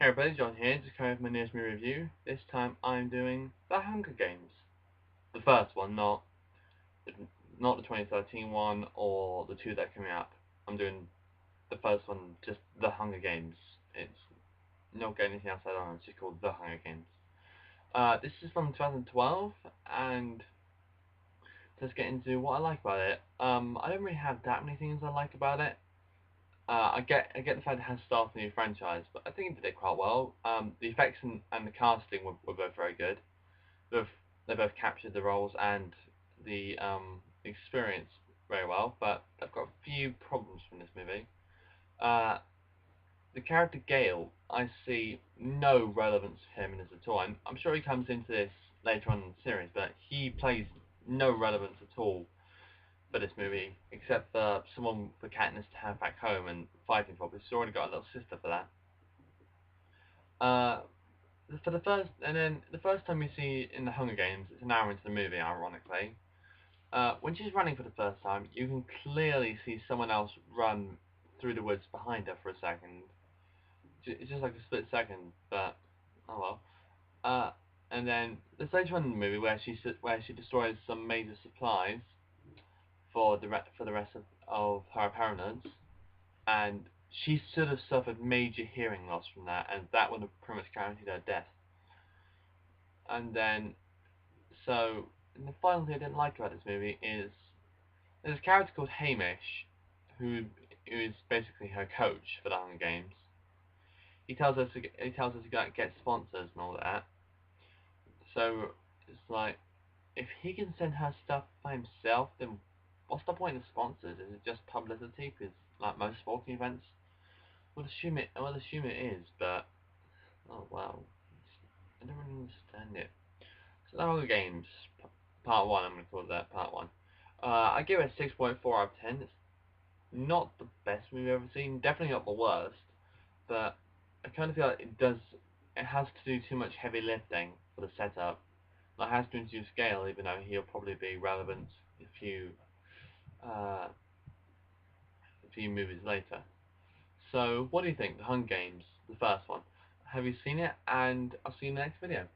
Hey everybody, John here, just coming with my newest movie review. This time I'm doing The Hunger Games. The first one, not the 2013 one or the two that are coming up. I'm doing the first one, just The Hunger Games. It's not got anything else on, it's just called The Hunger Games. This is from 2012, and let's get into what I like about it. I don't really have that many things I like about it. I get the fact it has started a new franchise, but I think it did it quite well. The effects and the casting were both very good. Both they both captured the roles and the experience very well. But I've got a few problems from this movie. Uh, the character Gale, I see no relevance for him in this at all. I'm sure he comes into this later on in the series, but he plays no relevance at all for this movie, except for someone for Katniss to have back home and fighting for, but she's already got a little sister for that. Uh, for the first, and then the first time we see in the Hunger Games, it's an hour into the movie, ironically. When she's running for the first time, you can clearly see someone else run through the woods behind her for a second. It's just like a split second, but oh well. Uh, and then there's later on in the movie where she destroys some major supplies for the rest of her opponents, and she should have suffered major hearing loss from that, and that would have pretty much guaranteed her death. And then, and the final thing I didn't like about this movie is there's a character called Hamish, who is basically her coach for the Hunger Games. He tells us to go get sponsors and all that. So it's like, if he can send her stuff by himself, then what's the point of sponsors? Is it just publicity? Because like most sporting events, I would assume it is, but oh wow, I don't really understand it. So the Hunger Games, part one. I'm gonna call that part one. I give it a 6.4 out of 10. It's not the best movie I've ever seen. Definitely not the worst, but I kind of feel like It has to do too much heavy lifting for the setup. Like, it has to introduce Gale, even though he'll probably be relevant uh, a few movies later. So, what do you think? The Hunger Games, the first one. Have you seen it? And I'll see you in the next video.